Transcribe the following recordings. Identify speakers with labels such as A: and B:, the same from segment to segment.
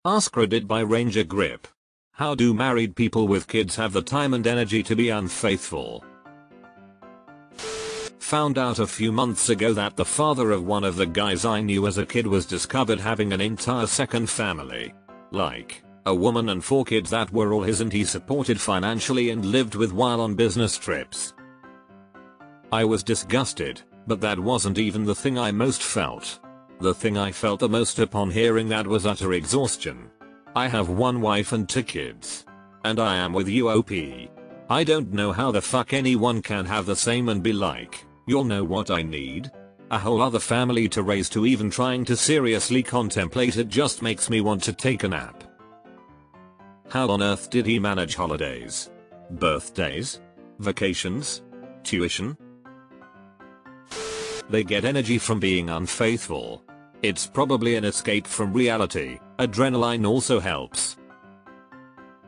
A: AskReddit by Ranger Grip. How do married people with kids have the time and energy to be unfaithful? Found out a few months ago that the father of one of the guys I knew as a kid was discovered having an entire second family. Like, a woman and 4 kids that were all his and he supported financially and lived with while on business trips. I was disgusted, but that wasn't even the thing I most felt. The thing I felt the most upon hearing that was utter exhaustion. I have 1 wife and 2 kids. And I am with you OP. I don't know how the fuck anyone can have the same and be like, you'll know what I need? A whole other family to raise, to even trying to seriously contemplate it just makes me want to take a nap. How on earth did he manage holidays? Birthdays? Vacations? Tuition? They get energy from being unfaithful. It's probably an escape from reality. Adrenaline also helps.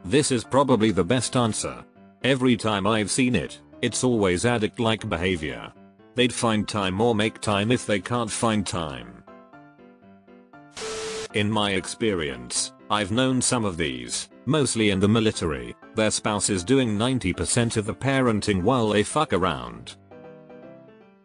A: This is probably the best answer. Every time I've seen it, it's always addict-like behavior. They'd find time or make time if they can't find time. In my experience, I've known some of these, mostly in the military. Their spouse is doing 90% of the parenting while they fuck around.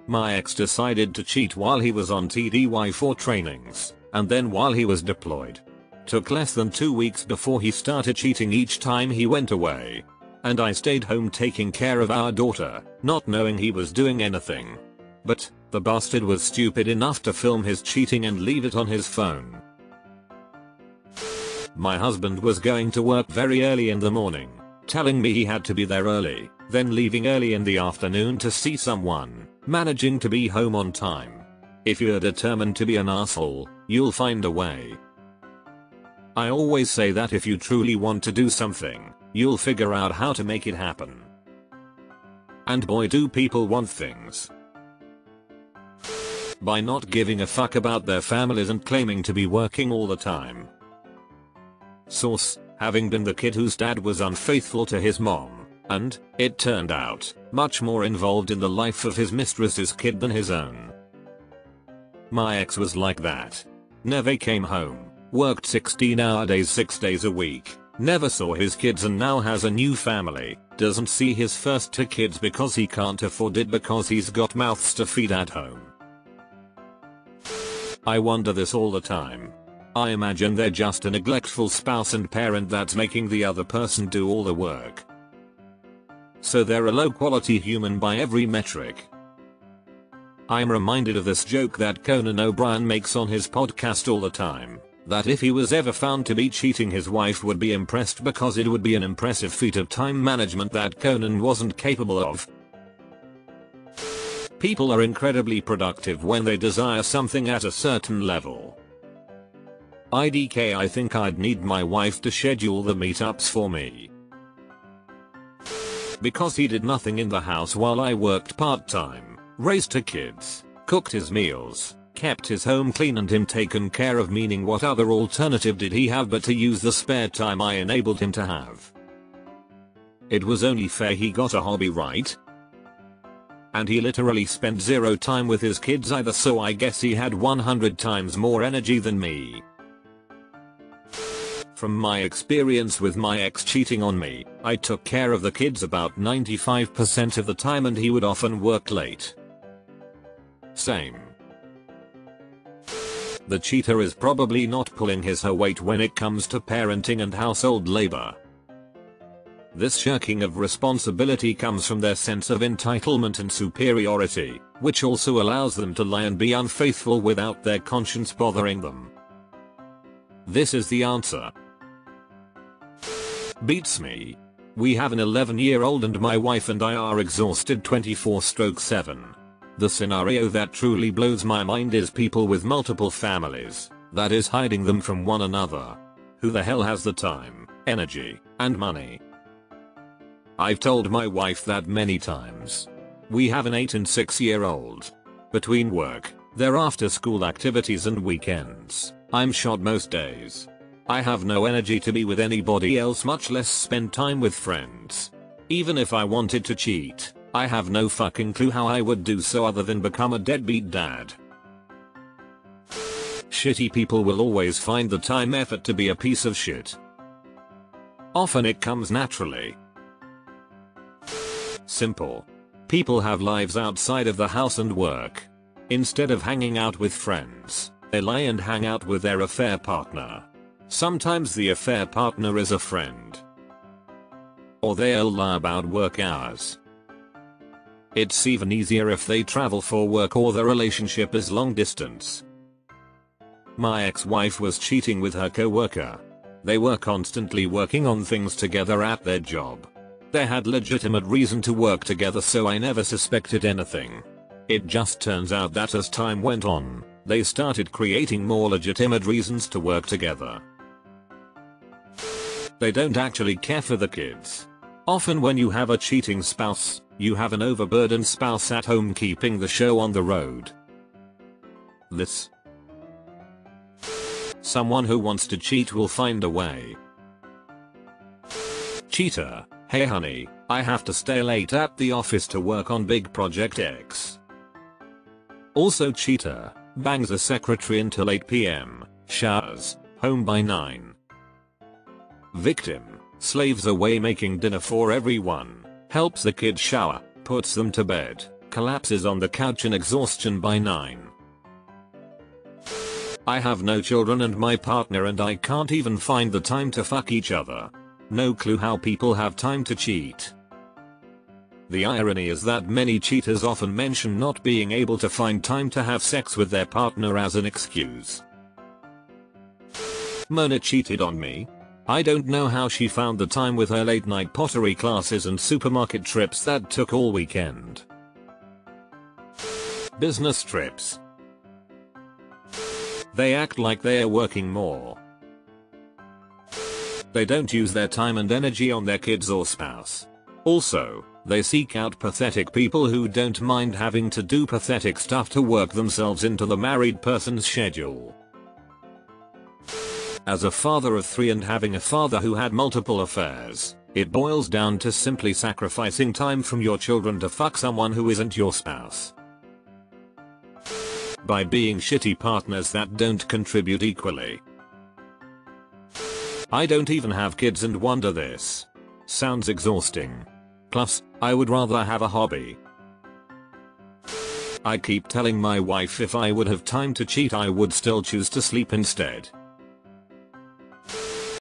A: My ex decided to cheat while he was on TDY4 trainings, and then while he was deployed. Took less than 2 weeks before he started cheating each time he went away. And I stayed home taking care of our daughter, not knowing he was doing anything. But, the bastard was stupid enough to film his cheating and leave it on his phone. My husband was going to work very early in the morning, telling me he had to be there early, then leaving early in the afternoon to see someone, managing to be home on time. If you're determined to be an asshole, you'll find a way. I always say that if you truly want to do something, you'll figure out how to make it happen. And boy do people want things. By not giving a fuck about their families and claiming to be working all the time. Source: having been the kid whose dad was unfaithful to his mom, and, it turned out, much more involved in the life of his mistress's kid than his own. My ex was like that. Never came home, worked 16-hour days 6 days a week, never saw his kids and now has a new family, doesn't see his first 2 kids because he can't afford it because he's got mouths to feed at home. I wonder this all the time. I imagine they're just a neglectful spouse and parent that's making the other person do all the work. So they're a low quality human by every metric. I'm reminded of this joke that Conan O'Brien makes on his podcast all the time, that if he was ever found to be cheating, his wife would be impressed because it would be an impressive feat of time management that Conan wasn't capable of. People are incredibly productive when they desire something at a certain level. IDK, I think I'd need my wife to schedule the meetups for me. Because he did nothing in the house while I worked part-time, raised 2 kids, cooked his meals, kept his home clean and him taken care of, meaning what other alternative did he have but to use the spare time I enabled him to have? It was only fair he got a hobby, right? And he literally spent 0 time with his kids either, so I guess he had 100 times more energy than me. From my experience with my ex cheating on me, I took care of the kids about 95% of the time and he would often work late. Same. The cheater is probably not pulling her weight when it comes to parenting and household labor. This shirking of responsibility comes from their sense of entitlement and superiority, which also allows them to lie and be unfaithful without their conscience bothering them. This is the answer. Beats me. We have an 11-year-old and my wife and I are exhausted 24/7. The scenario that truly blows my mind is people with multiple families, that is hiding them from one another. Who the hell has the time, energy, and money? I've told my wife that many times. We have an 8 and 6-year-old. Between work, their after-school activities and weekends, I'm shot most days. I have no energy to be with anybody else, much less spend time with friends. Even if I wanted to cheat, I have no fucking clue how I would do so other than become a deadbeat dad. Shitty people will always find the time effort to be a piece of shit. Often it comes naturally. Simple. People have lives outside of the house and work. Instead of hanging out with friends, they lie and hang out with their affair partner. Sometimes the affair partner is a friend. Or they'll lie about work hours. It's even easier if they travel for work or the relationship is long distance. My ex-wife was cheating with her co-worker. They were constantly working on things together at their job. They had legitimate reason to work together, so I never suspected anything. It just turns out that as time went on, they started creating more legitimate reasons to work together. They don't actually care for the kids. Often when you have a cheating spouse, you have an overburdened spouse at home keeping the show on the road. This. Someone who wants to cheat will find a way. Cheater. Hey honey, I have to stay late at the office to work on big project X. Also cheater. Bangs a secretary until 8 PM, showers, home by 9. Victim. Slaves away making dinner for everyone, helps the kids shower, puts them to bed, collapses on the couch in exhaustion by 9. I have no children and my partner and I can't even find the time to fuck each other. No clue how people have time to cheat. The irony is that many cheaters often mention not being able to find time to have sex with their partner as an excuse. Mona cheated on me. I don't know how she found the time with her late night pottery classes and supermarket trips that took all weekend. Business trips. They act like they are working more. They don't use their time and energy on their kids or spouse. Also, they seek out pathetic people who don't mind having to do pathetic stuff to work themselves into the married person's schedule. As a father of 3 and having a father who had multiple affairs, it boils down to simply sacrificing time from your children to fuck someone who isn't your spouse. By being shitty partners that don't contribute equally. I don't even have kids and wonder this. Sounds exhausting. Plus, I would rather have a hobby. I keep telling my wife if I would have time to cheat I would still choose to sleep instead.